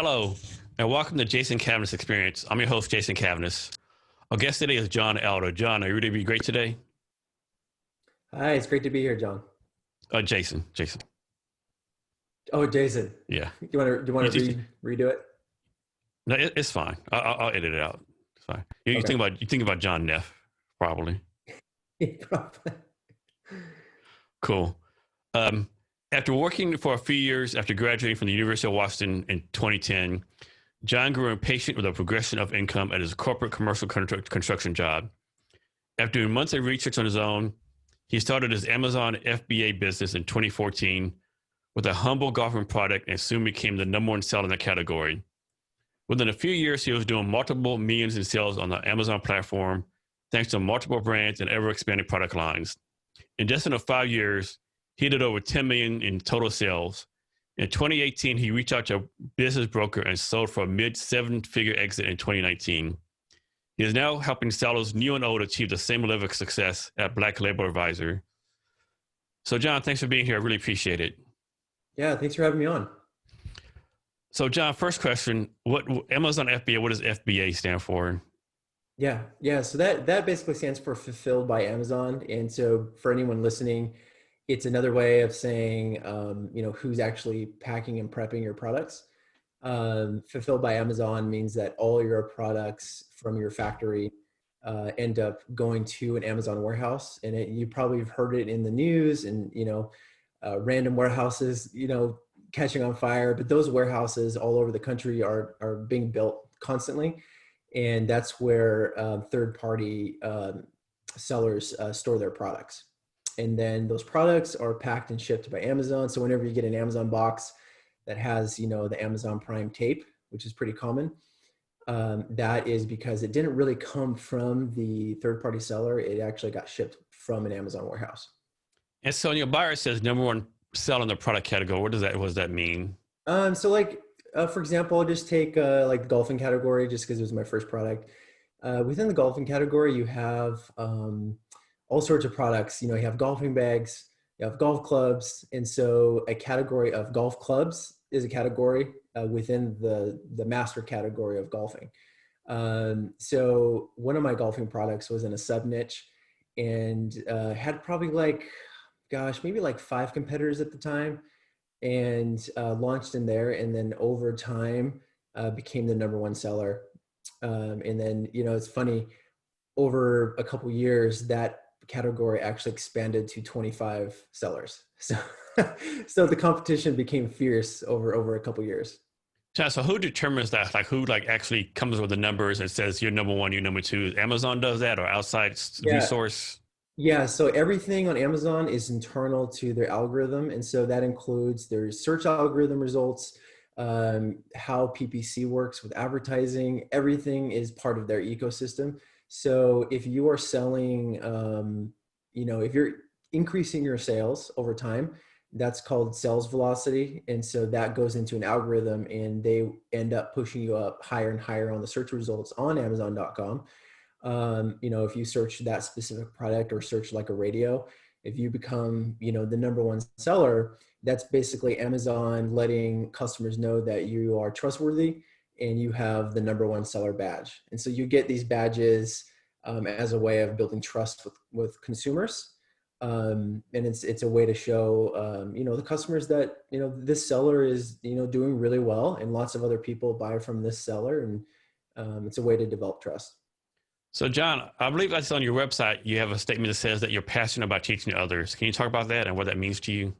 Hello, and welcome to Jason Cavness Experience. I'm your host, Jason Cavness. Our guest today is John Elder. John, are you ready to be great today? Hi, it's great to be here, John. Jason. Oh, Jason, Yeah. do you want You, to you, redo it? no, it's fine. I'll edit it out. It's fine. Okay. You think about John Neff, probably. Probably. Cool. Um, After working for a few years after graduating from the University of Washington in 2010, John grew impatient with the progression of income at his corporate commercial construction job. After doing months of research on his own, he started his Amazon FBA business in 2014 with a humble golfing product and soon became the number one seller in the category. Within a few years, he was doing multiple millions in sales on the Amazon platform, thanks to multiple brands and ever-expanding product lines. In just under 5 years, he did over 10 million in total sales. In 2018, he reached out to a business broker and sold for a mid-seven-figure exit in 2019. He is now helping sellers new and old achieve the same level of success at Black Label Advisor. So, John, thanks for being here. I really appreciate it. Yeah, thanks for having me on. So, John, first question: What Amazon FBA? What does FBA stand for? Yeah. So that basically stands for Fulfilled by Amazon. And so for anyone listening, it's another way of saying, who's actually packing and prepping your products. Fulfilled by Amazon means that all your products from your factory end up going to an Amazon warehouse, and you probably have heard it in the news, and random warehouses, catching on fire. But those warehouses all over the country are being built constantly, and that's where third-party sellers store their products. And then those products are packed and shipped by Amazon. So whenever you get an Amazon box that has, the Amazon Prime tape, which is pretty common, that is because it didn't really come from the third-party seller. It actually got shipped from an Amazon warehouse. And so, your buyer says number one sell in the product category. What does that mean? For example, I'll just take like the golfing category, just because it was my first product. Within the golfing category, you have all sorts of products. You have golfing bags, you have golf clubs, and so a category of golf clubs is a category within the master category of golfing. So one of my golfing products was in a sub niche, and had probably maybe like 5 competitors at the time, and launched in there, and then over time became the number one seller. And then, it's funny, over a couple years, that category actually expanded to 25 sellers. So, so the competition became fierce over a couple years. John, so who determines that? Like, who actually comes with the numbers and says you're number one, you're number two? Amazon does that, or outside Yeah. resource? Yeah, so everything on Amazon is internal to their algorithm. And so that includes their search algorithm results, how PPC works with advertising. Everything is part of their ecosystem. So if you are selling, if you're increasing your sales over time, that's called sales velocity. And so that goes into an algorithm, and they end up pushing you up higher and higher on the search results on Amazon.com. If you search that specific product or search like a radio, if you become, the number one seller, that's basically Amazon letting customers know that you are trustworthy and you have the number one seller badge. And so you get these badges as a way of building trust with consumers. And it's a way to show, the customers that, this seller is, doing really well, and lots of other people buy from this seller. And it's a way to develop trust. So, John, I believe that's on your website. You have a statement that says that you're passionate about teaching others. Can you talk about that and what that means to you?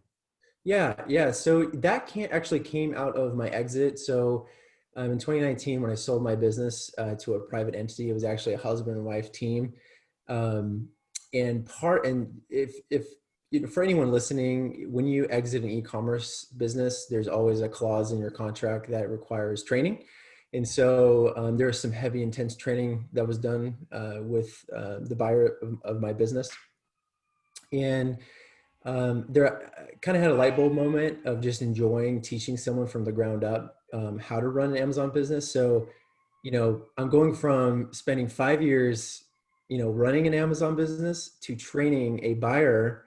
Yeah. So that actually came out of my exit. So in 2019, when I sold my business to a private entity, it was actually a husband and wife team. Um, and if for anyone listening, when you exit an e-commerce business, there's always a clause in your contract that requires training. And so there was some heavy, intense training that was done with the buyer of my business. And there kind of had a light bulb moment of just enjoying teaching someone from the ground up how to run an Amazon business. So, I'm going from spending 5 years, running an Amazon business, to training a buyer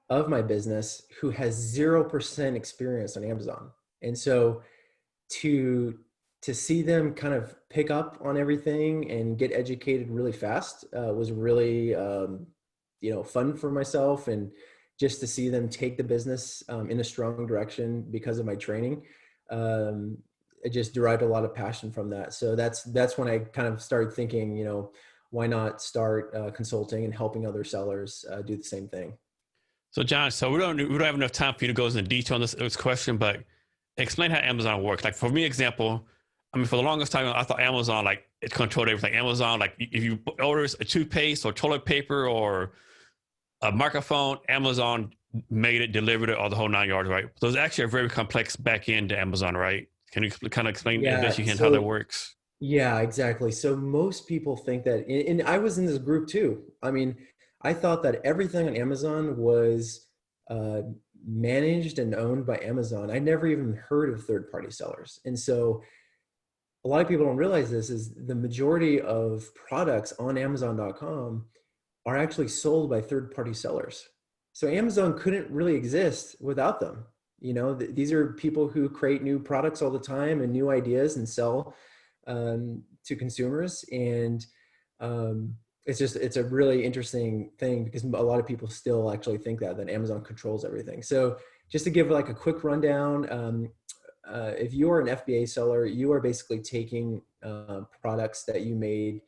of my business who has 0% experience on Amazon. And so to to see them kind of pick up on everything and get educated really fast was really fun for myself, and just to see them take the business in a strong direction because of my training. um, I just derived a lot of passion from that. So that's when I kind of started thinking, why not start consulting and helping other sellers do the same thing. So John, so we don't have enough time for you to go into detail on this question, but explain how Amazon works. Like for me, example, I mean, for the longest time, I thought Amazon like it controlled everything. Amazon, like if you order a toothpaste or toilet paper or a microphone, Amazon made it, delivered it, all the whole 9 yards, right? So it's actually a very complex back end to Amazon, right? Can you kind of explain as best Yeah. you can how that works? Yeah, exactly. So most people think that, and I was in this group too. I mean, I thought that everything on Amazon was uh, managed and owned by Amazon. I never even heard of third-party sellers. And so a lot of people don't realize this is the majority of products on Amazon.com are actually sold by third-party sellers. So Amazon couldn't really exist without them. These are people who create new products all the time and new ideas and sell to consumers. And it's a really interesting thing because a lot of people still actually think that Amazon controls everything. So just to give like a quick rundown, if you are an FBA seller, you are basically taking products that you made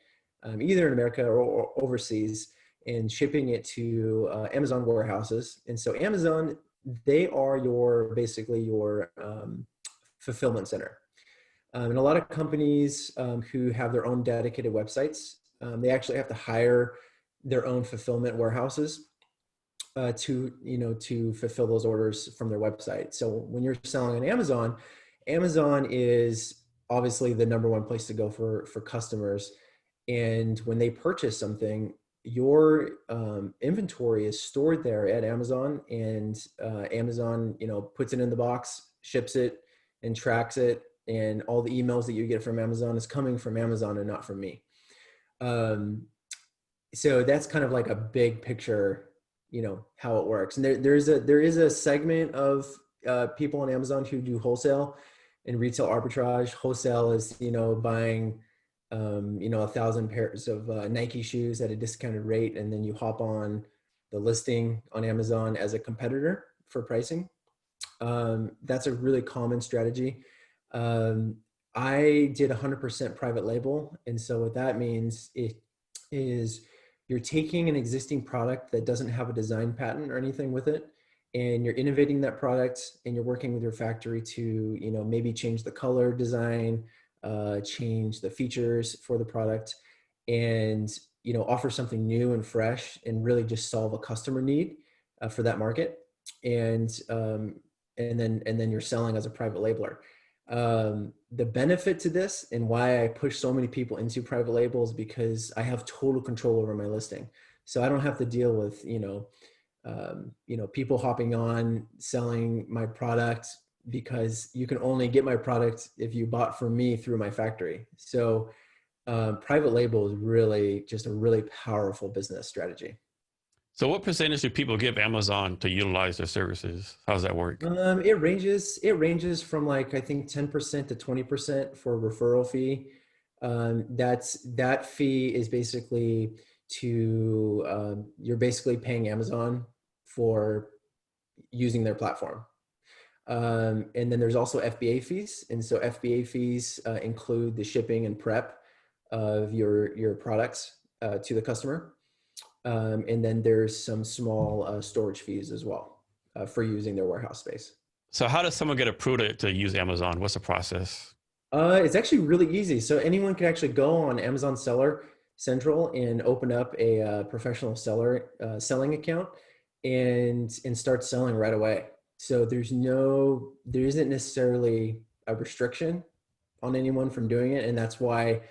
either in America or overseas and shipping it to Amazon warehouses. And so Amazon, they are basically your fulfillment center. And a lot of companies who have their own dedicated websites, they actually have to hire their own fulfillment warehouses to fulfill those orders from their website. So when you're selling on Amazon, Amazon is obviously the number one place to go for customers. And when they purchase something, your inventory is stored there at Amazon, and Amazon, puts it in the box, ships it, and tracks it. And all the emails that you get from Amazon is coming from Amazon and not from me. So that's kind of like a big picture, how it works. And there is a segment of people on Amazon who do wholesale and retail arbitrage. Wholesale is, buying, 1,000 pairs of Nike shoes at a discounted rate, and then you hop on the listing on Amazon as a competitor for pricing. That's a really common strategy. I did 100% private label. And so what that means is you're taking an existing product that doesn't have a design patent or anything with it, and you're innovating that product, and you're working with your factory to, maybe change the color design, change the features for the product, and, offer something new and fresh and really just solve a customer need for that market. And then you're selling as a private labeler. The benefit to this and why I push so many people into private labels, because I have total control over my listing. So I don't have to deal with, people hopping on selling my product, because you can only get my product if you bought from me through my factory. So private label is really just a really powerful business strategy. So what percentage do people give Amazon to utilize their services? How does that work? It ranges from like, I think 10% to 20% for a referral fee. That fee is basically you're basically paying Amazon for using their platform. And then there's also FBA fees. And so FBA fees include the shipping and prep of your products to the customer. And then there's some small storage fees as well for using their warehouse space. So how does someone get approved to use Amazon? What's the process? It's actually really easy. So anyone can actually go on Amazon Seller Central and open up a professional seller selling account and start selling right away. So there isn't necessarily a restriction on anyone from doing it, and that's why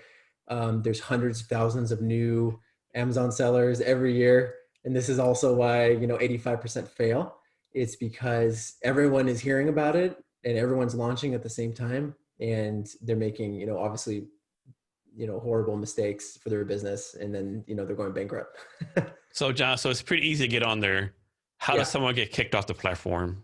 there's hundreds of thousands of new Amazon sellers every year. And this is also why 85% fail. It's because everyone is hearing about it and everyone's launching at the same time, and they're making obviously horrible mistakes for their business, and then they're going bankrupt. So John, so it's pretty easy to get on there. How does Yeah. someone get kicked off the platform?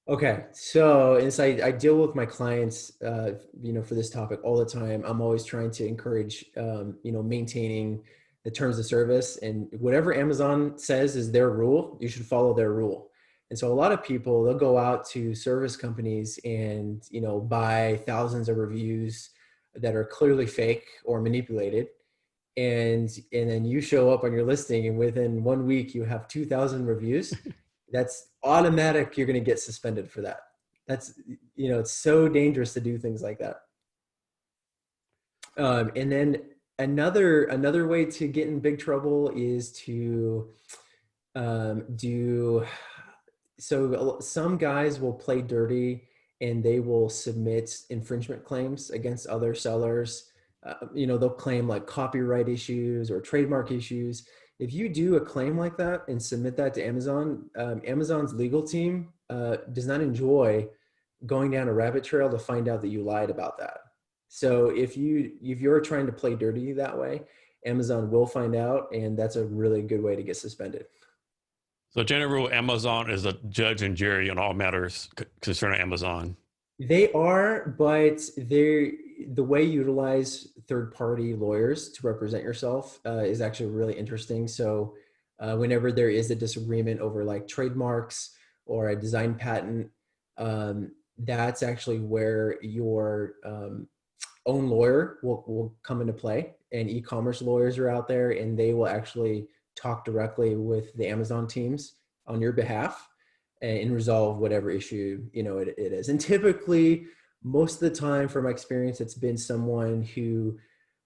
Okay, so and so I deal with my clients, for this topic all the time. I'm always trying to encourage, maintaining the terms of service, and whatever Amazon says is their rule, you should follow their rule. And so a lot of people, they'll go out to service companies and, buy thousands of reviews that are clearly fake or manipulated. And then you show up on your listing, and within 1 week you have 2,000 reviews. That's automatic. You're going to get suspended for that. That's, it's so dangerous to do things like that. And then another way to get in big trouble is to do so. Some guys will play dirty and they will submit infringement claims against other sellers. They'll claim like copyright issues or trademark issues. If you do a claim like that and submit that to Amazon, Amazon's legal team does not enjoy going down a rabbit trail to find out that you lied about that. So if you're trying to play dirty that way, Amazon will find out, and that's a really good way to get suspended. So, general rule, Amazon is a judge and jury on all matters concerning Amazon. They are, but the way you utilize third-party lawyers to represent yourself is actually really interesting. So, whenever there is a disagreement over like trademarks or a design patent, that's actually where your own lawyer will come into play. And e-commerce lawyers are out there, and they will actually talk directly with the Amazon teams on your behalf and resolve whatever issue it is. And typically, most of the time, from my experience, it's been someone who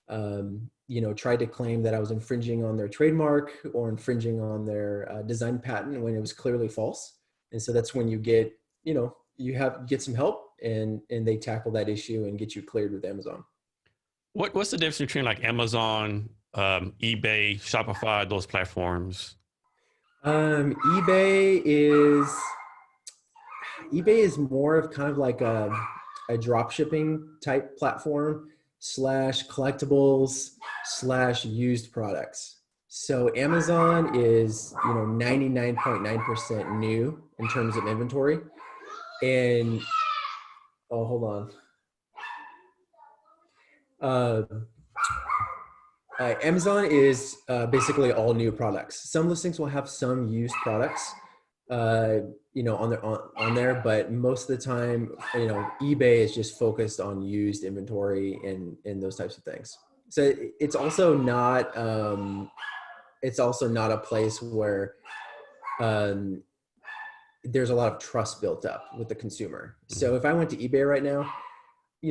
tried to claim that I was infringing on their trademark or infringing on their design patent when it was clearly false. And so that's when you get get some help, and they tackle that issue and get you cleared with Amazon. What's the difference between like Amazon, eBay, Shopify, those platforms? Um, eBay is eBay is more of kind of like a drop shipping type platform slash collectibles slash used products. So Amazon is 99.9% new in terms of inventory. And oh, hold on. Uh, Amazon is basically all new products. Some listings will have some used products, on there, but most of the time, eBay is just focused on used inventory and those types of things. So it's also not a place where there's a lot of trust built up with the consumer. So if I went to eBay right now,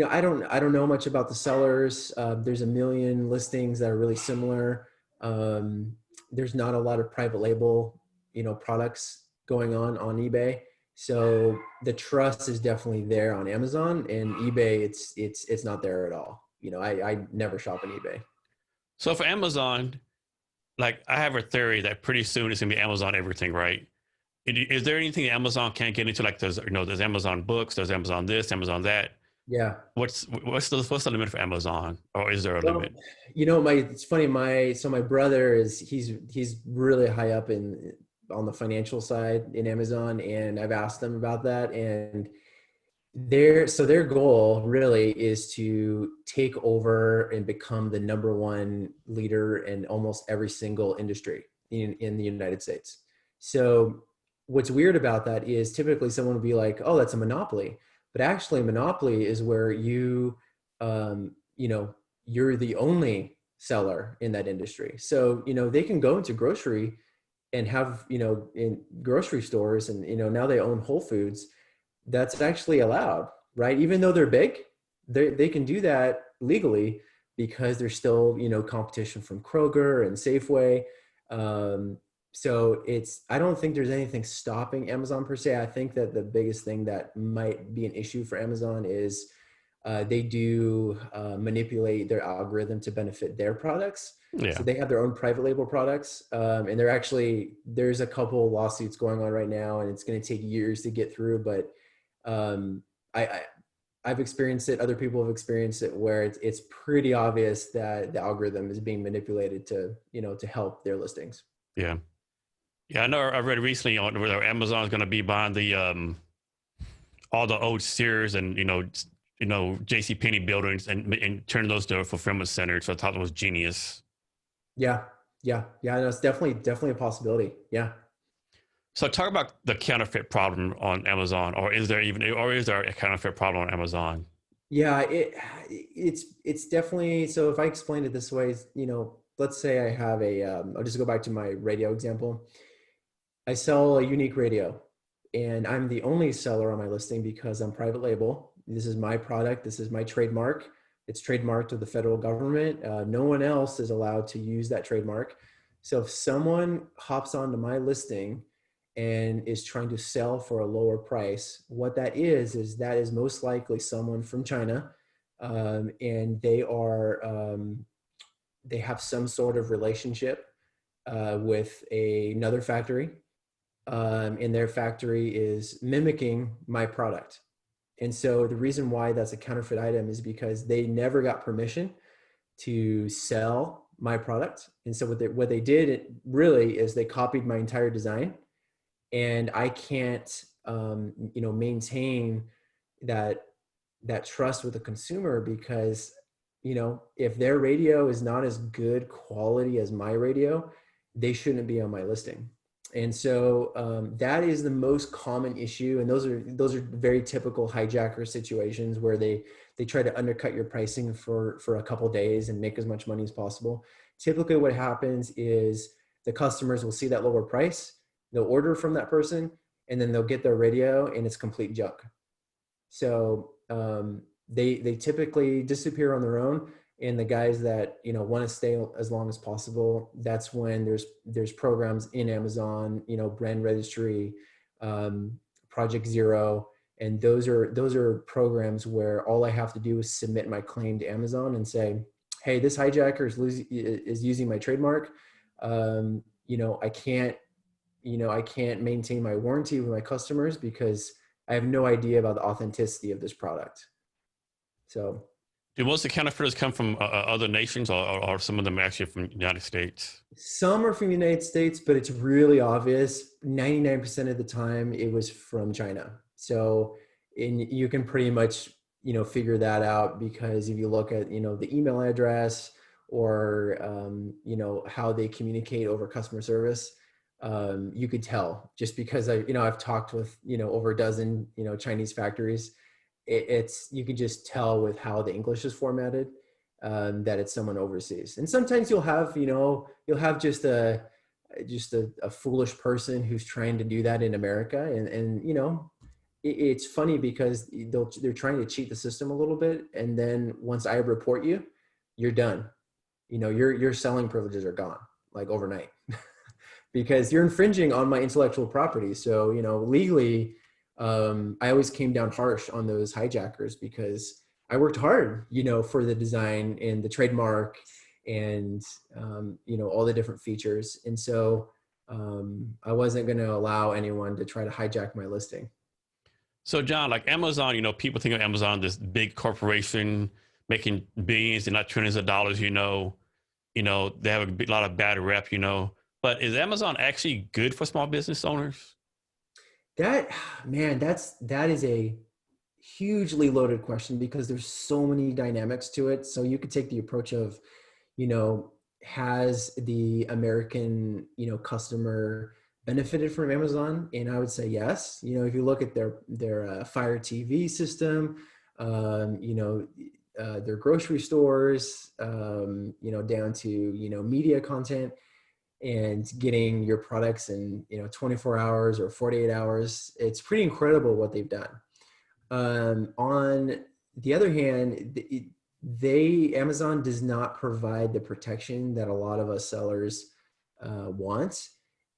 I don't know much about the sellers. There's a million listings that are really similar. There's not a lot of private label, products going on eBay. So the trust is definitely there on Amazon, and eBay, it's not there at all. I never shop on eBay. So for Amazon, like I have a theory that pretty soon it's gonna be Amazon everything, right? Is there anything Amazon can't get into? Like there's Amazon books, there's Amazon this, Amazon that. Yeah. What's the limit for Amazon, or is there a Well, limit? it's funny. My brother he's really high up on the financial side in Amazon, and I've asked them about that, and their goal really is to take over and become the number one leader in almost every single industry in the United States. So what's weird about that is typically someone would be like, oh, that's a monopoly. But actually, a monopoly is where um, you know, you're the only seller in that industry. So, they can go into grocery and have, in grocery stores, and, now they own Whole Foods. That's actually allowed, right? Even though they're big, they can do that legally because there's still, competition from Kroger and Safeway. So I don't think there's anything stopping Amazon per se. I think that the biggest thing that might be an issue for Amazon is they do manipulate their algorithm to benefit their products. Yeah, So they have their own private label products. And there's a couple lawsuits going on right now, and it's going to take years to get through. But um, I've experienced it. Other people have experienced it where it's pretty obvious that the algorithm is being manipulated to help their listings. yeah, yeah. I know. I read recently on where Amazon's going to be buying all the old Sears and J.C. Penney buildings and turn those to a fulfillment center. So I thought it was genius. Yeah, yeah. No, it's definitely a possibility. Yeah. So talk about the counterfeit problem on Amazon, or is there a counterfeit problem on Amazon? Yeah, it's definitely, so if I explained it this way, let's say I have I'll just go back to my radio example. I sell a unique radio, and I'm the only seller on my listing because I'm private label. This is my product. This is my trademark. It's trademarked to the federal government. No one else is allowed to use that trademark. So if someone hops onto my listing and is trying to sell for a lower price, what that is that is most likely someone from China, and they have some sort of relationship with another factory, and their factory is mimicking my product. And so the reason why that's a counterfeit item is because they never got permission to sell my product. And so what they did really is they copied my entire design, and I can't, maintain that trust with the consumer because, if their radio is not as good quality as my radio, they shouldn't be on my listing. And so that is the most common issue, and those are very typical hijacker situations where they try to undercut your pricing for a couple days and make as much money as possible. Typically, what happens is the customers will see that lower price, they'll order from that person, and then they'll get their radio, and it's complete junk. So they typically disappear on their own. And the guys that want to stay as long as possible, that's when there's programs in Amazon, brand registry, Project Zero, and those are programs where all I have to do is submit my claim to Amazon and say, hey, this hijacker is using my trademark. I can't maintain my warranty with my customers because I have no idea about the authenticity of this product. So. Do most of the counterfeiters come from other nations, or some of them actually from the United States? Some are from the United States, but it's really obvious. 99% of the time, it was from China. So, you can pretty much, figure that out because if you look at, the email address or, how they communicate over customer service, you could tell just because I've talked with, over a dozen, Chinese factories. You could just tell with how the English is formatted that it's someone overseas. And sometimes you'll have just a foolish person who's trying to do that in America, and it's funny because they're trying to cheat the system a little bit, and then once I report you, you're done. Your selling privileges are gone like overnight because you're infringing on my intellectual property. So legally. I always came down harsh on those hijackers because I worked hard, for the design and the trademark and, all the different features. And so I wasn't going to allow anyone to try to hijack my listing. So John, like Amazon, people think of Amazon, this big corporation making billions and not trillions of dollars, they have a lot of bad rep, but is Amazon actually good for small business owners? That is a hugely loaded question because there's so many dynamics to it. So you could take the approach of, has the American, customer benefited from Amazon? And I would say yes. If you look at their Fire TV system, their grocery stores, down to, media content, and getting your products in 24 hours or 48 hours. It's pretty incredible what they've done. On the other hand, Amazon does not provide the protection that a lot of us sellers want.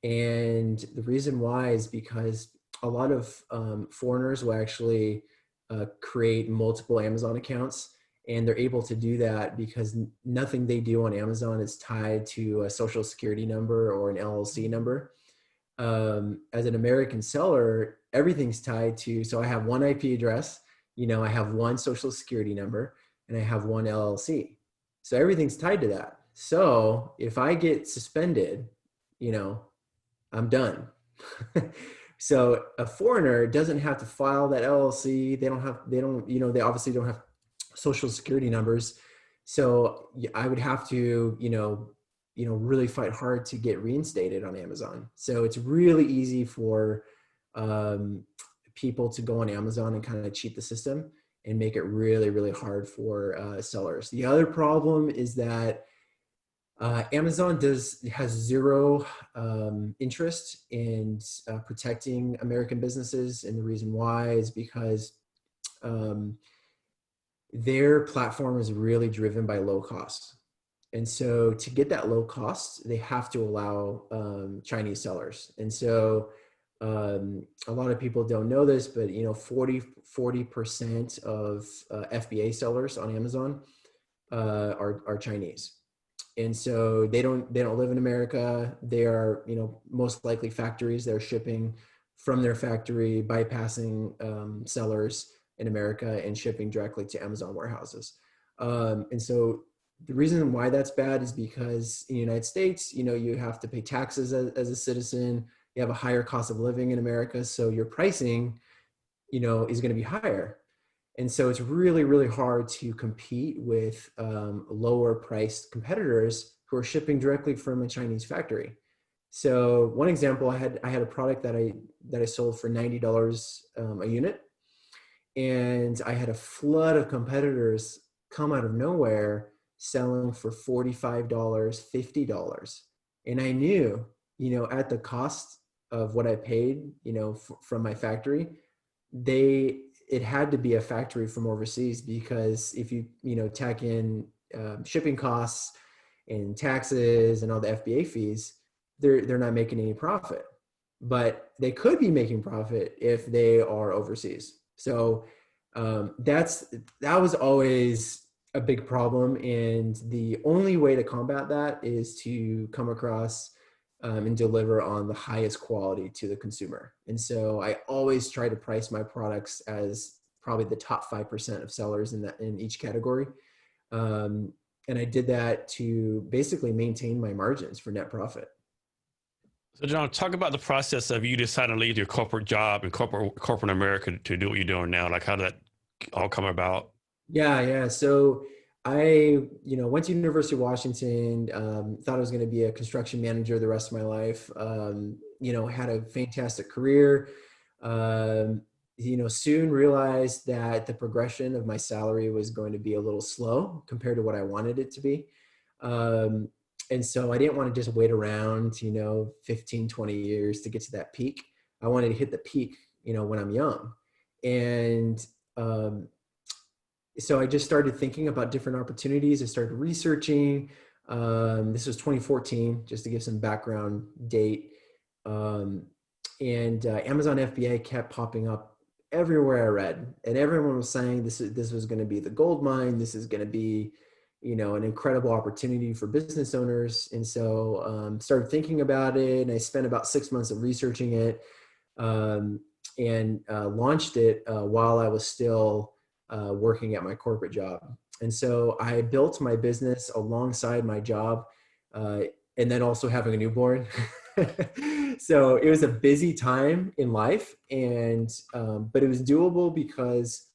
And the reason why is because a lot of foreigners will actually create multiple Amazon accounts. And they're able to do that because nothing they do on Amazon is tied to a social security number or an LLC number. As an American seller, everything's tied to, so I have one IP address, I have one social security number, and I have one LLC. So everything's tied to that. So if I get suspended, I'm done. So a foreigner doesn't have to file that LLC. They obviously don't have social security numbers. So I would have to, really fight hard to get reinstated on Amazon. So it's really easy for um, people to go on Amazon and kind of cheat the system and make it really, really hard for sellers. The other problem is that Amazon has zero interest in protecting American businesses, and the reason why is because um, their platform is really driven by low cost. And so to get that low cost, they have to allow Chinese sellers. And so a lot of people don't know this, but 40% of FBA sellers on Amazon are Chinese. And so they don't live in America. They are, most likely factories. They're shipping from their factory, bypassing sellers in America and shipping directly to Amazon warehouses. And so the reason why that's bad is because in the United States, you have to pay taxes as a citizen. You have a higher cost of living in America, so your pricing, is going to be higher. And so it's really, really hard to compete with lower priced competitors who are shipping directly from a Chinese factory. So one example, I had a product that I sold for $90 a unit, and I had a flood of competitors come out of nowhere selling for $45, $50. And I knew, at the cost of what I paid, from my factory, it had to be a factory from overseas, because if you tack in shipping costs and taxes and all the FBA fees, they're not making any profit. But they could be making profit if they are overseas. So that was always a big problem, and the only way to combat that is to come across and deliver on the highest quality to the consumer. And so I always try to price my products as probably the top 5% of sellers in each category. And I did that to basically maintain my margins for net profit. So, John, talk about the process of you deciding to leave your corporate job in corporate America to do what you're doing now. Like, how did that all come about? Yeah. So I, went to University of Washington, thought I was going to be a construction manager the rest of my life. Had a fantastic career. Soon realized that the progression of my salary was going to be a little slow compared to what I wanted it to be. And so I didn't want to just wait around, 15, 20 years to get to that peak. I wanted to hit the peak, when I'm young. And so I just started thinking about different opportunities. I started researching. This was 2014, just to give some background date. And Amazon FBA kept popping up everywhere I read, and everyone was saying this was going to be the gold mine. This is going to be, an incredible opportunity for business owners. And so started thinking about it, and I spent about 6 months of researching it, and launched it while I was still working at my corporate job. And so I built my business alongside my job, and then also having a newborn. So it was a busy time in life, and but it was doable because,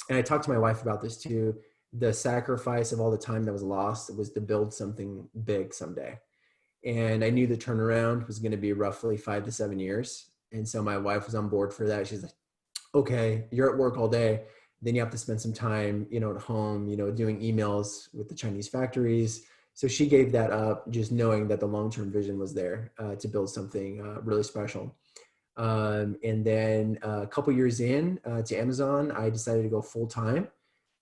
and I talked to my wife about this too, the sacrifice of all the time that was lost was to build something big someday. And I knew the turnaround was going to be roughly 5 to 7 years. And so my wife was on board for that. She's like, okay, you're at work all day, then you have to spend some time, at home, doing emails with the Chinese factories. So she gave that up, just knowing that the long-term vision was there to build something really special. And then a couple years in to Amazon, I decided to go full time.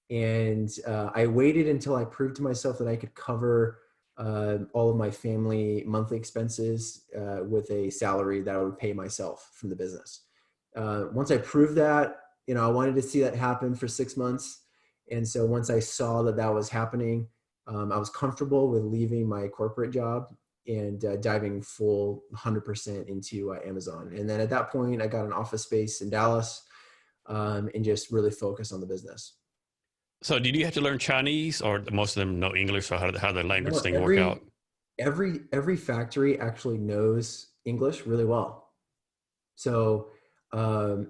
And I waited until I proved to myself that I could cover all of my family monthly expenses with a salary that I would pay myself from the business. Once I proved that, I wanted to see that happen for 6 months. And so once I saw that that was happening, I was comfortable with leaving my corporate job and diving full 100% into Amazon. And then at that point, I got an office space in Dallas and just really focused on the business. So, did you have to learn Chinese, or most of them know English, or how the language No, thing work out? every factory actually knows English really well. So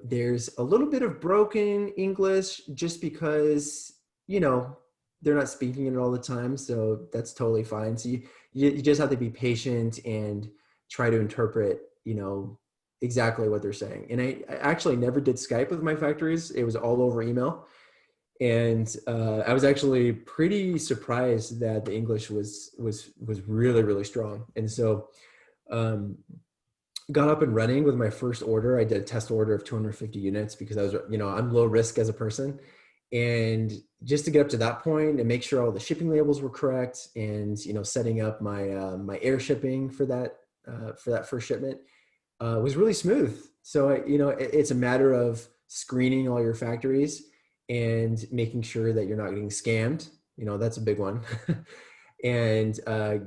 there's a little bit of broken English just because, you know, they're not speaking it all the time. So that's totally fine. So you just have to be patient and try to interpret, you know, exactly what they're saying. And I actually never did Skype with my factories. It was all over email. And I was actually pretty surprised that the English was really, really strong. And so um, got up and running with my first order. I did a test order of 250 units because I was, you know, I'm low risk as a person. And just to get up to that point and make sure all the shipping labels were correct, and you know, setting up my my air shipping for that first shipment was really smooth. So you know, it's a matter of screening all your factories and making sure that you're not getting scammed. You know, that's a big one. And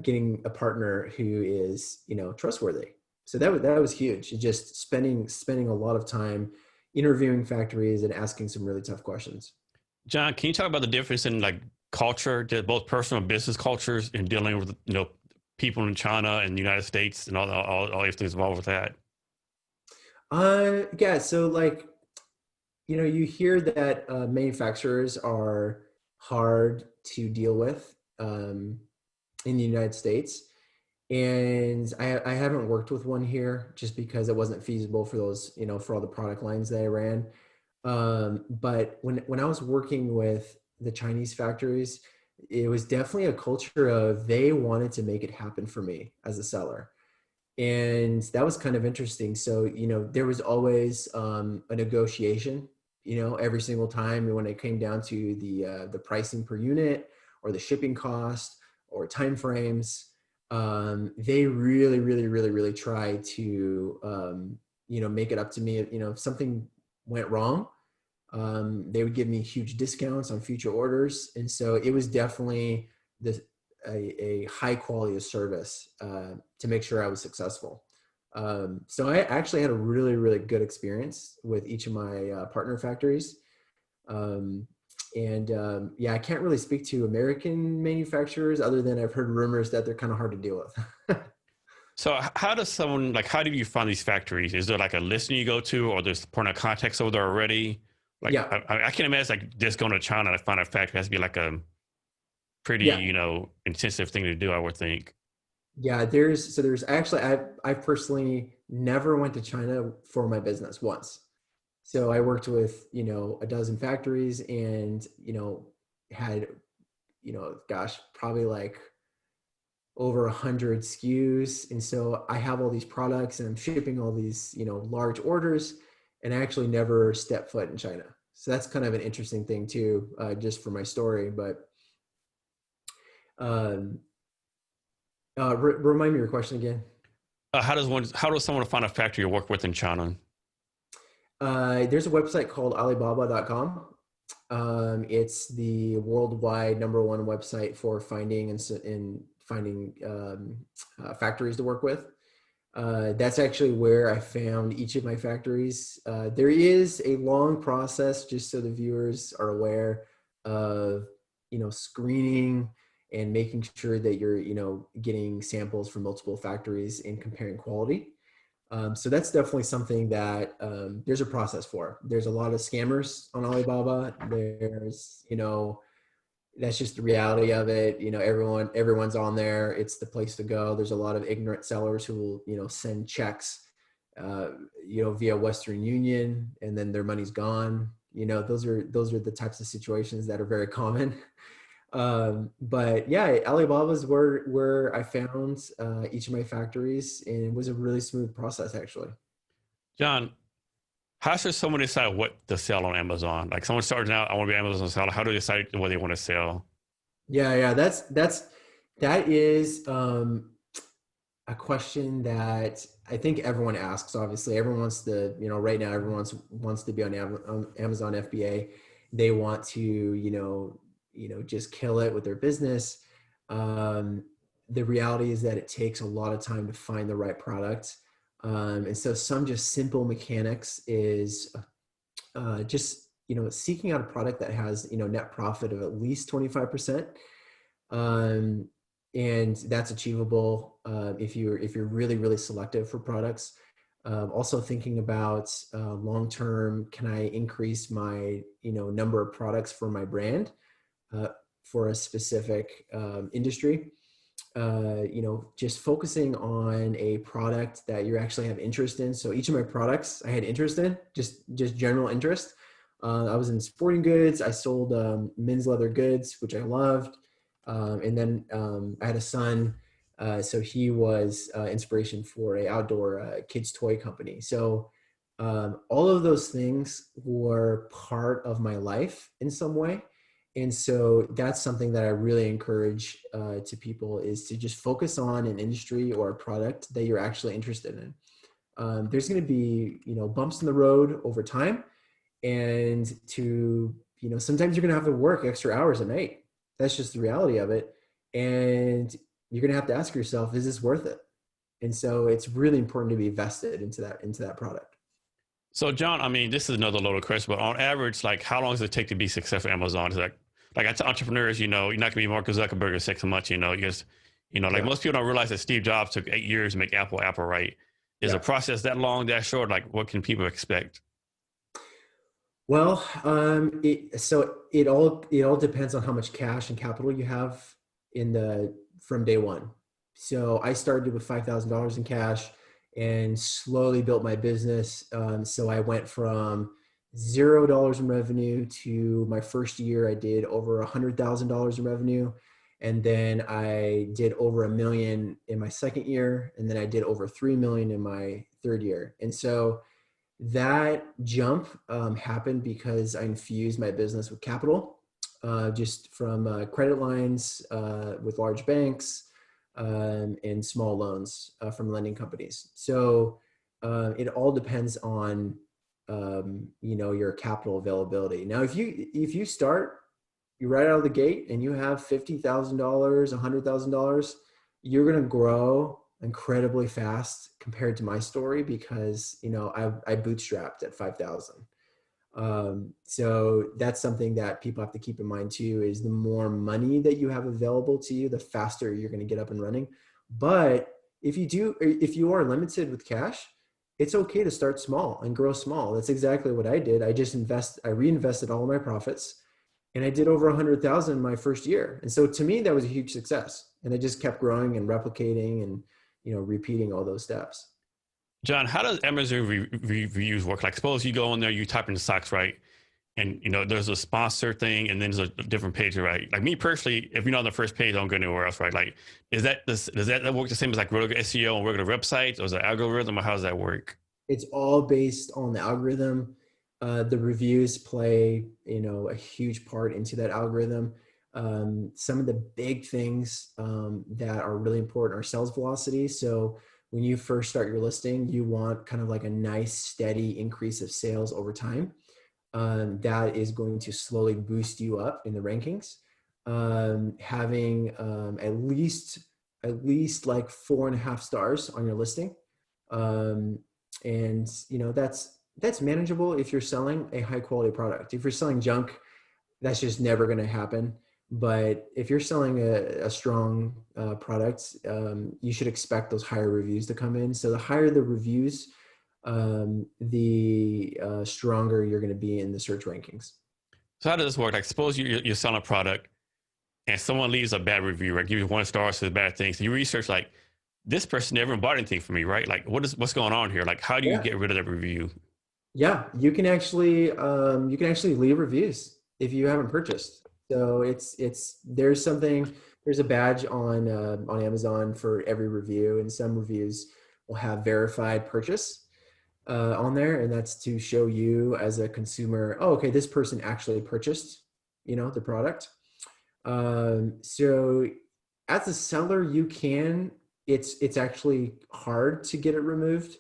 getting a partner who is, you know, trustworthy. So that was huge. Just spending a lot of time interviewing factories and asking some really tough questions. John, can you talk about the difference in like culture, both personal and business cultures, in dealing with, you know, people in China and the United States and all everything involved with that? Yeah. So like, you know, you hear that manufacturers are hard to deal with in the United States. And I haven't worked with one here just because it wasn't feasible for those, you know, for all the product lines that I ran. But when I was working with the Chinese factories, it was definitely a culture of they wanted to make it happen for me as a seller. And that was kind of interesting. So, you know, there was always a negotiation, you know, every single time when it came down to the pricing per unit or the shipping cost or time frames. They really, really, really, really tried to, you know, make it up to me. You know, if something went wrong, they would give me huge discounts on future orders. And so it was definitely a high quality of service to make sure I was successful. So I actually had a really, really good experience with each of my partner factories. Um, and yeah, I can't really speak to American manufacturers other than I've heard rumors that they're kind of hard to deal with. So how does someone, like, how do you find these factories? Is there like a listing you go to, or there's point of contacts over there already? Like, Yeah, I can imagine like just going to China to find a factory has to be like a pretty, yeah, you know, intensive thing to do, I would think. yeah. There's actually I personally never went to China for my business once. So I worked with, you know, a dozen factories and, you know, had, you know, gosh, probably like over 100 SKUs. And so I have all these products and I'm shipping all these, you know, large orders, and I actually never stepped foot in China. So that's kind of an interesting thing too, just for my story. But um, remind me your question again. How does someone find a factory to work with in China? There's a website called Alibaba.com. It's the worldwide #1 website for finding and finding factories to work with. That's actually where I found each of my factories. There is a long process, just so the viewers are aware of, you know, screening and making sure that you're, you know, getting samples from multiple factories and comparing quality. So that's definitely something that there's a process for. There's a lot of scammers on Alibaba. There's, you know, that's just the reality of it. You know, everyone's on there. It's the place to go. There's a lot of ignorant sellers who will, you know, send checks, uh, you know, via Western Union, and then their money's gone. You know, those are the types of situations that are very common. But yeah, Alibaba's where I found each of my factories, and it was a really smooth process actually. John, how should someone decide what to sell on Amazon? Like someone starting out, I want to be an Amazon seller. How do they decide what they want to sell? Yeah, that is a question that I think everyone asks. Obviously, everyone wants to, you know, right now everyone wants to be on Amazon FBA. They want to, you know, just kill it with their business. Um, the reality is that it takes a lot of time to find the right product. And so some just simple mechanics is just, you know, seeking out a product that has, you know, net profit of at least 25%. Um, and that's achievable if you're really, really selective for products. Also thinking about long-term, can I increase my, number of products for my brand uh, for a specific industry? Just focusing on a product that you actually have interest in. So each of my products I had interest in, just general interest. I was in sporting goods. I sold men's leather goods, which I loved. And then I had a son, so he was inspiration for a outdoor kids toy company. So all of those things were part of my life in some way. And so that's something that I really encourage to people, is to just focus on an industry or a product that you're actually interested in. There's going to be, bumps in the road over time, and sometimes you're going to have to work extra hours a night. That's just the reality of it. And you're going to have to ask yourself, is this worth it? And so it's really important to be vested into that product. So, John, I mean, this is another loaded question, but on average, like, how long does it take to be successful at Amazon? It's like as entrepreneurs, you're not going to be Mark Zuckerberg in 6 months. Like Yeah. most people don't realize that Steve Jobs took 8 years to make Apple right. Is a Yeah. process that long, that short? Like, what can people expect? Well, it all depends on how much cash and capital you have from day one. So I started with $5,000 in cash and slowly built my business. So I went from $0 in revenue to my first year. I did over $100,000 in revenue, and then I did over $1 million in my second year, and then I did over $3 million in my third year. And so that jump happened because I infused my business with capital, just from credit lines with large banks, and small loans from lending companies. So it all depends on your capital availability. Now, if you start you right out of the gate and you have $50,000, $100,000, you're going to grow incredibly fast compared to my story, because I bootstrapped at 5,000. So that's something that people have to keep in mind too, is the more money that you have available to you, the faster you're going to get up and running. But if you are limited with cash, it's okay to start small and grow small. That's exactly what I did. I reinvested all of my profits, and I did over 100,000 my first year. And so to me, that was a huge success. And I just kept growing and replicating and, repeating all those steps. John, how does Amazon reviews work? Like, suppose you go in there, you type in the stocks, right? And there's a sponsor thing, and then there's a different page, right? Like me personally, if you're not on the first page, I don't go anywhere else, right? Like, does that work the same as like regular SEO on regular websites, or is it algorithm, or how does that work? It's all based on the algorithm. The reviews play, a huge part into that algorithm. Some of the big things that are really important are sales velocity. So when you first start your listing, you want kind of like a nice steady increase of sales over time. That is going to slowly boost you up in the rankings. Having at least like 4.5 stars on your listing. Um, and that's manageable if you're selling a high quality product. If you're selling junk, that's just never going to happen. But if you're selling a strong product, you should expect those higher reviews to come in. So the higher the reviews, the stronger you're going to be in the search rankings. So how does this work? Like, suppose you're selling a product, and someone leaves a bad review, right? Give you 1 star, says bad things. So you research, like, this person never bought anything from me, right? Like, what's going on here? Like, how do you Yeah, get rid of that review? yeah, you can actually leave reviews if you haven't purchased. So there's a badge on Amazon for every review, and some reviews will have verified purchase on there, and that's to show you as a consumer, oh, okay, this person actually purchased, the product. So as a seller, it's actually hard to get it removed.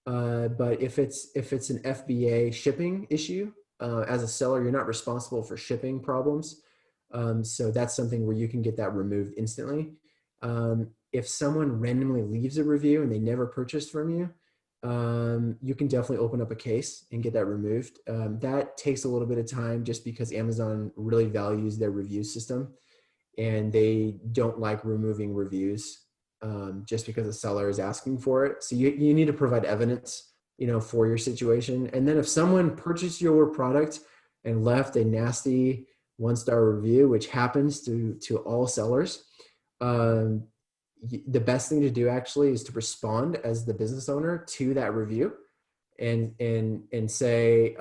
But if it's an FBA shipping issue, as a seller, you're not responsible for shipping problems. So that's something where you can get that removed instantly. If someone randomly leaves a review and they never purchased from you, you can definitely open up a case and get that removed. That takes a little bit of time, just because Amazon really values their review system, and they don't like removing reviews just because the seller is asking for it. So you need to provide evidence for your situation. And then if someone purchased your product and left a nasty 1-star review, which happens to all sellers, um, the best thing to do actually is to respond as the business owner to that review and say,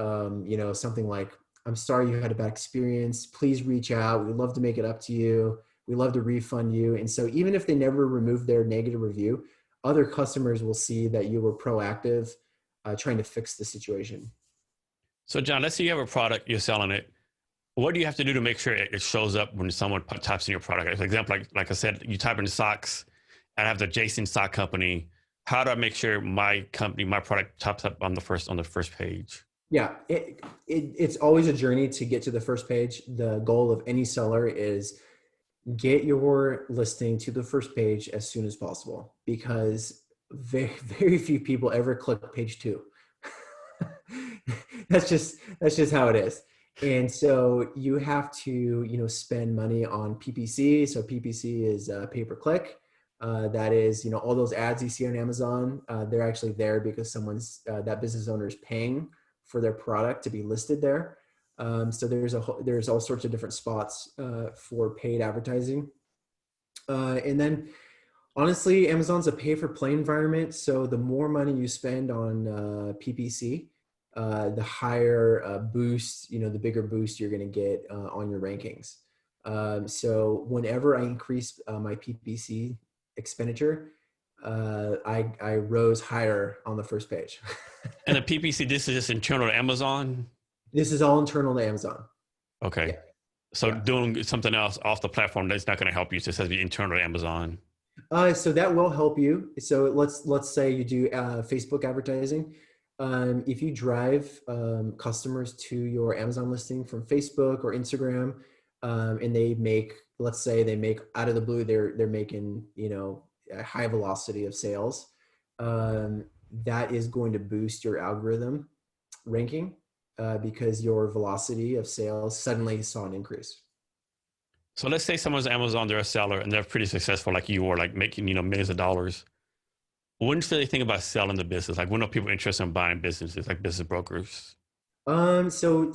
something like, "I'm sorry you had a bad experience. Please reach out. We'd love to make it up to you. We'd love to refund you." And so even if they never remove their negative review, other customers will see that you were proactive, trying to fix the situation. So, John, let's say you have a product, you're selling it. What do you have to do to make sure it shows up when someone types in your product? For example, like I said, you type in socks, and I have the Jason Sock Company. How do I make sure my company, my product, pops up on the first page? Yeah, it's always a journey to get to the first page. The goal of any seller is get your listing to the first page as soon as possible, because very few people ever click page 2. that's just how it is. And so you have to spend money on PPC. So PPC is pay per click. That is, all those ads you see on Amazon, they're actually there because that business owner is paying for their product to be listed there. So there's all sorts of different spots for paid advertising. And then honestly, Amazon's a pay for play environment. So the more money you spend on PPC, the higher boost, the bigger boost you're going to get on your rankings. So whenever I increase my PPC expenditure, I rose higher on the first page. And the PPC, this is just internal to Amazon? This is all internal to Amazon. Okay. Yeah. So Yeah. doing something else off the platform, that's not going to help you. It just has to be internal to Amazon. So that will help you. So let's say you do Facebook advertising. If you drive customers to your Amazon listing from Facebook or Instagram, and let's say they make out of the blue, they're making a high velocity of sales, that is going to boost your algorithm ranking because your velocity of sales suddenly saw an increase. So let's say someone's Amazon, they're a seller and they're pretty successful like you, or like making, millions of dollars. When should they think about selling the business? Like, when are people interested in buying businesses, like business brokers? So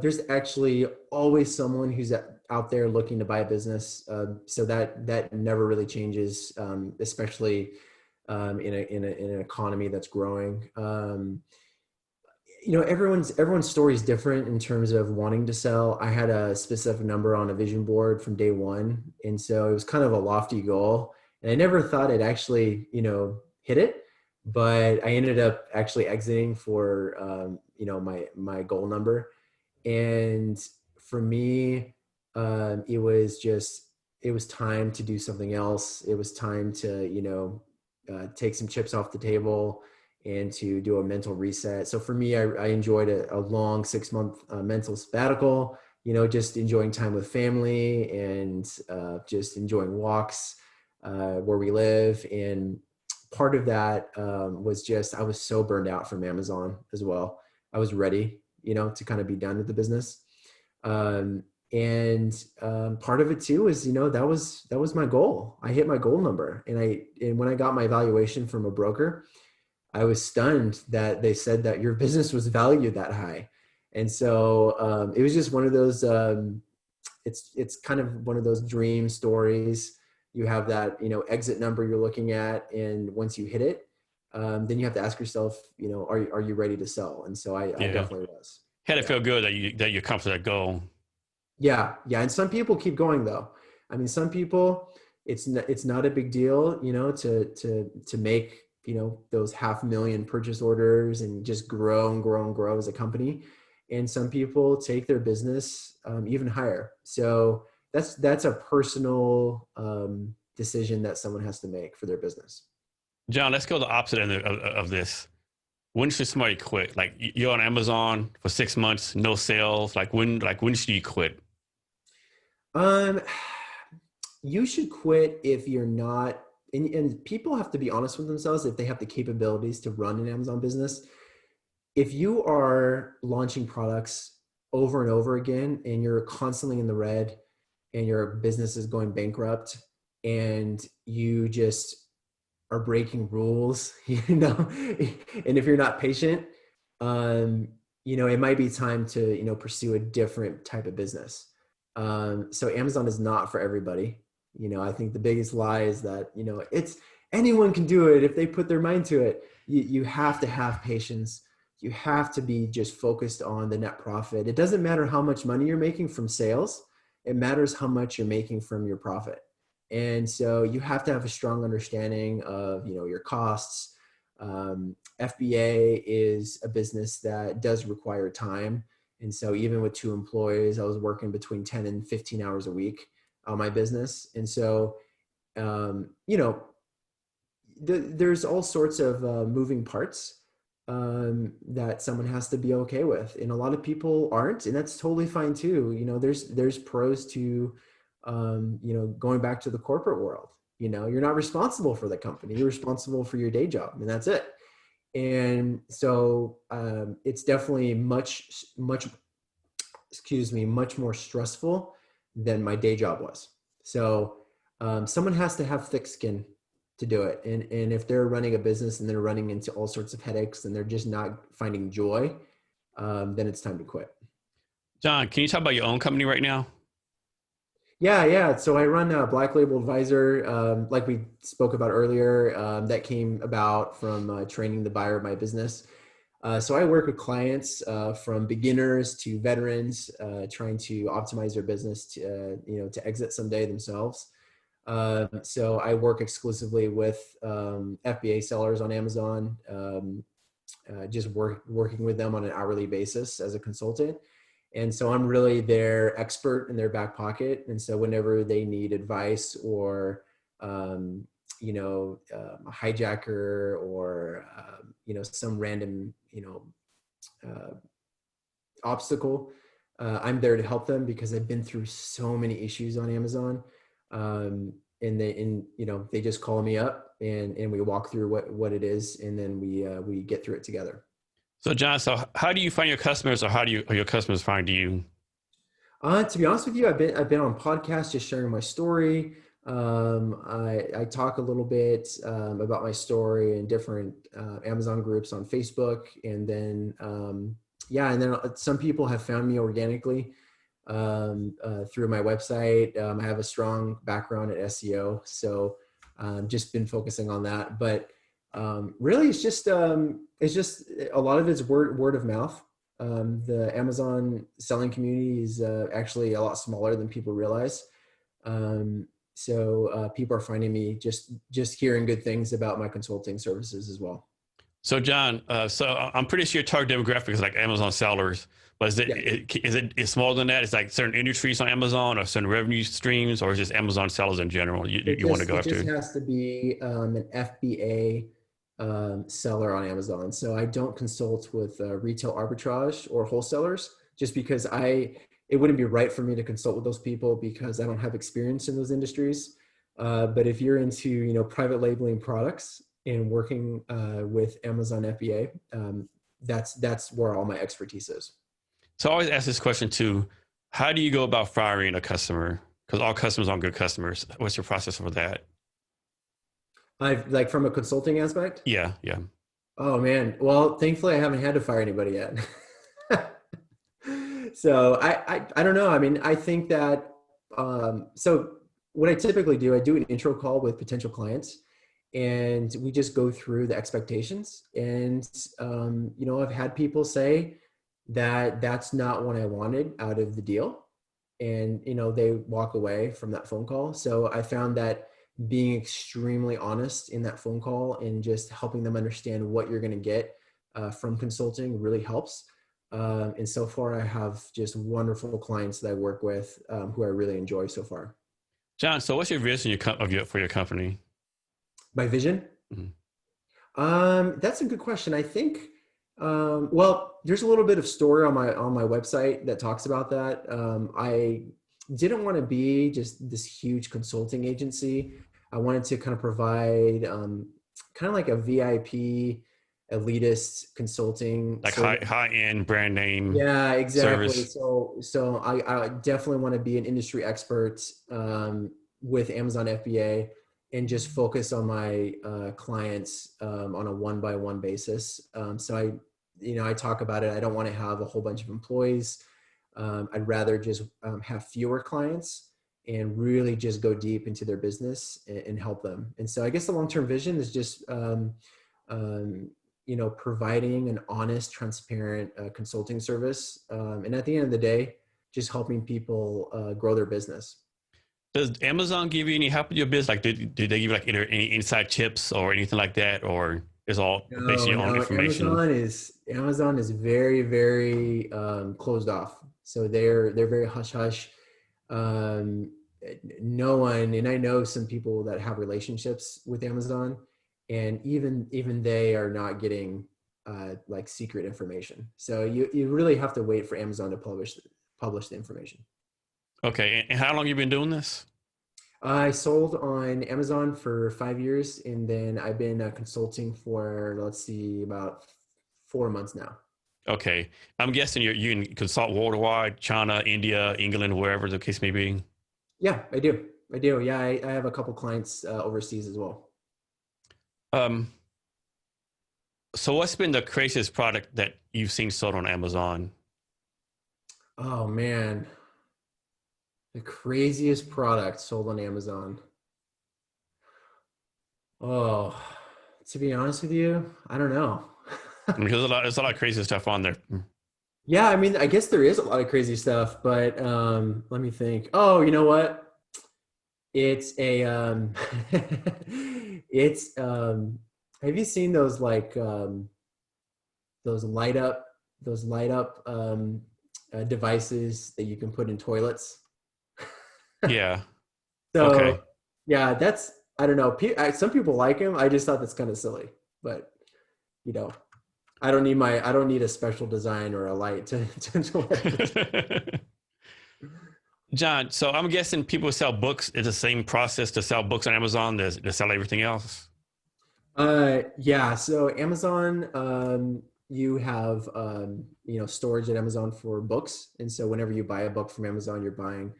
there's actually always someone who's out there looking to buy a business. So that never really changes, especially in an economy that's growing. Everyone's story is different in terms of wanting to sell. I had a specific number on a vision board from day one, and so it was kind of a lofty goal, and I never thought I'd actually hit it, but I ended up actually exiting for my goal number. And for me, it was time to do something else. It was time to take some chips off the table and to do a mental reset. So for me, I enjoyed a long 6-month mental sabbatical, just enjoying time with family and just enjoying walks where we live. And part of that was just, I was so burned out from Amazon as well. I was ready, to kind of be done with the business. And part of it too is, that was my goal. I hit my goal number, and when I got my evaluation from a broker, I was stunned that they said that your business was valued that high. And so it was just one of those, it's kind of one of those dream stories. You have that, exit number you're looking at. And once you hit it, then you have to ask yourself, are you ready to sell? And so I definitely was. Had to feel good that you accomplished that goal. Yeah. Yeah. And some people keep going though. I mean, some people, it's not a big deal, to make, those 500,000 purchase orders and just grow and grow and grow as a company. And some people take their business even higher. So that's a personal decision that someone has to make for their business. John, let's go the opposite end of this. When should somebody quit? Like, you're on Amazon for 6 months, no sales. Like when should you quit? Um, you should quit if you're not, and people have to be honest with themselves if they have the capabilities to run an Amazon business. If you are launching products over and over again and you're constantly in the red and your business is going bankrupt and you just are breaking rules, and if you're not patient, it might be time to, pursue a different type of business. So Amazon is not for everybody. I think the biggest lie is that, it's anyone can do it if they put their mind to it. You have to have patience. You have to be just focused on the net profit. It doesn't matter how much money you're making from sales. It matters how much you're making from your profit. And so you have to have a strong understanding of, your costs. FBA is a business that does require time. And so even with 2 employees, I was working between 10 and 15 hours a week on my business. And so, there's all sorts of moving parts that someone has to be okay with. And a lot of people aren't, and that's totally fine too. There's pros to, going back to the corporate world. You're not responsible for the company. You're responsible for your day job, and that's it. And so it's definitely much more stressful than my day job was. So someone has to have thick skin to do it. And if they're running a business and they're running into all sorts of headaches and they're just not finding joy, then it's time to quit. Jon, can you talk about your own company right now? Yeah. So I run a Black Label Advisor, like we spoke about earlier, that came about from training the buyer of my business. So I work with clients from beginners to veterans, trying to optimize their business to exit someday themselves. So I work exclusively with FBA sellers on Amazon, just working with them on an hourly basis as a consultant. And so I'm really their expert in their back pocket. And so whenever they need advice or, a hijacker or, some random, obstacle, I'm there to help them because I've been through so many issues on Amazon. And they just call me up and we walk through what it is. And then we get through it together. So Jon, so how do you find your customers, or or your customers find you? To be honest with you, I've been on podcasts just sharing my story. I talk a little bit about my story in different Amazon groups on Facebook, and then some people have found me organically through my website. I have a strong background at SEO, so just been focusing on that. But really, it's just a lot of it's word of mouth. The Amazon selling community is actually a lot smaller than people realize. So people are finding me just hearing good things about my consulting services as well. So Jon, so I'm pretty sure your target demographic is like Amazon sellers, but is it smaller than that? It's like certain industries on Amazon or certain revenue streams, or is it just Amazon sellers in general you want to go after? It just has to be an FBA seller on Amazon. So I don't consult with retail arbitrage or wholesalers, just because it wouldn't be right for me to consult with those people because I don't have experience in those industries. But if you're into, private labeling products and working with Amazon FBA, that's where all my expertise is. So I always ask this question too: how do you go about firing a customer? Because all customers aren't good customers. What's your process for that? I've like from a consulting aspect. Yeah. Oh man. Well, thankfully I haven't had to fire anybody yet. So I don't know. I mean, I think that, so what I typically do, I do an intro call with potential clients and we just go through the expectations. And, I've had people say that that's not what I wanted out of the deal. And, they walk away from that phone call. So I found that being extremely honest in that phone call and just helping them understand what you're going to get from consulting really helps. And so far I have just wonderful clients that I work with who I really enjoy so far. Jon, so what's your vision for your company? My vision? Mm-hmm. That's a good question. I think, well, there's a little bit of story on my website that talks about that. I didn't want to be just this huge consulting agency. I wanted to kind of provide kind of like a VIP elitist consulting, Like high end brand name. yeah, exactly. Service. So I definitely want to be an industry expert with Amazon FBA. and just focus on my clients on a one-by-one basis. So I talk about it. I don't want to have a whole bunch of employees. I'd rather just have fewer clients and really just go deep into their business and help them. And so I guess the long-term vision is just, providing an honest, transparent consulting service. And at the end of the day, just helping people grow their business. Does Amazon give you any help with your business? Like, did they give you like any inside tips or anything like that, or is all based on No, your own no. information? Amazon is very, very closed off. So they're very hush hush. Um, no one, and I know some people that have relationships with Amazon, and even they are not getting like secret information. So you really have to wait for Amazon to publish the information. Okay, and how long you been doing this? I sold on Amazon for 5 years, and then I've been consulting for, let's see, about 4 months now. Okay, I'm guessing you can consult worldwide, China, India, England, wherever the case may be. Yeah, I do. I do. Yeah, I have a couple clients overseas as well. Um, so what's been the craziest product that you've seen sold on Amazon? Oh man, the craziest product sold on Amazon. Oh, to be honest with you, I don't know. Because there's a lot of crazy stuff on there. Yeah, I mean, I guess there is a lot of crazy stuff, but let me think. Oh, you know what? It's a it's have you seen those like those light up those light up devices that you can put in toilets? Yeah. Okay. So yeah, that's, I don't know. Some people like him. I just thought that's kind of silly, but you know, I don't need a special design or a light to work this. John, so I'm guessing people sell books. It's the same process to sell books on Amazon as to sell everything else. Yeah. So Amazon, you have storage at Amazon for books, and so whenever you buy a book from Amazon, you're buying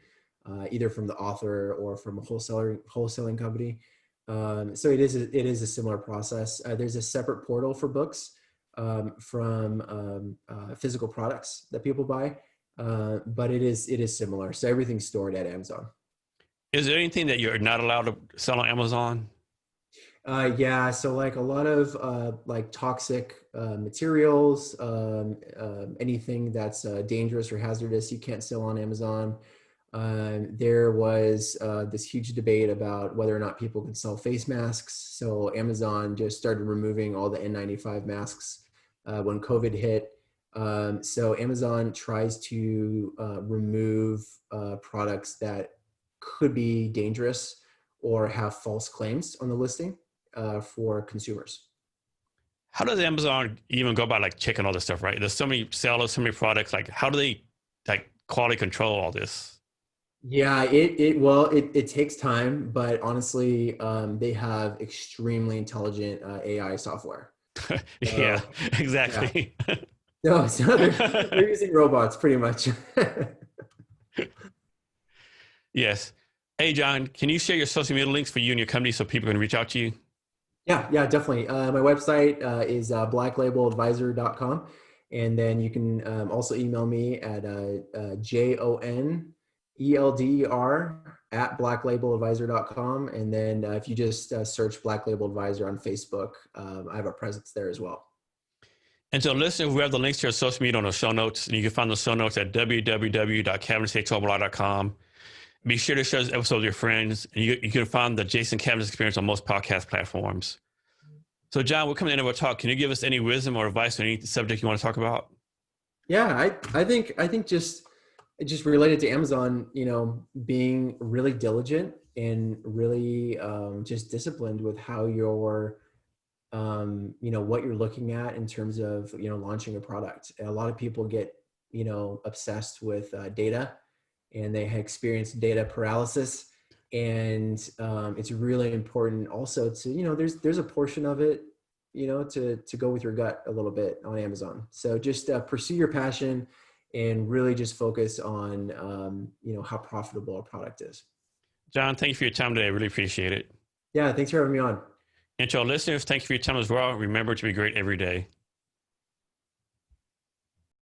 either from the author or from a wholesaling company. So it is a similar process. There's a separate portal for books from physical products that people buy, but it is similar. So everything's stored at Amazon. Is there anything that you're not allowed to sell on Amazon? Yeah, so like a lot of like toxic materials, anything that's dangerous or hazardous, you can't sell on Amazon. There was this huge debate about whether or not people could sell face masks. So Amazon just started removing all the N95 masks when COVID hit. So Amazon tries to remove products that could be dangerous or have false claims on the listing for consumers. How does Amazon even go about like checking all this stuff, right? There's so many sellers, so many products. Like, how do they like quality control all this? Yeah, it takes time, but honestly, they have extremely intelligent AI software. Yeah, So yeah, exactly. so they're using robots pretty much. Yes. Hey, John, can you share your social media links for you and your company so people can reach out to you? Yeah, definitely. My website is blacklabeladvisor.com. And then you can also email me at JONELDER at blacklabeladvisor.com. And then if you just search Black Label Advisor on Facebook, I have a presence there as well. And so, listeners, we have the links to your social media on the show notes. And you can find the show notes at www.CavnessHR.com. Be sure to share this episode with your friends. And you can find the Jason Cavness Experience on most podcast platforms. So, John, we're coming to the end of our talk. Can you give us any wisdom or advice on any subject you want to talk about? Yeah, I think just related to Amazon, being really diligent and really just disciplined with how you're what you're looking at in terms of launching a product. A lot of people get obsessed with data, and they experience data paralysis. And it's really important also to there's a portion of it to go with your gut a little bit on Amazon. So just pursue your passion and really just focus on how profitable a product is. John, thank you for your time today. I really appreciate it. Yeah, thanks for having me on. And to our listeners, thank you for your time as well. Remember to be great every day.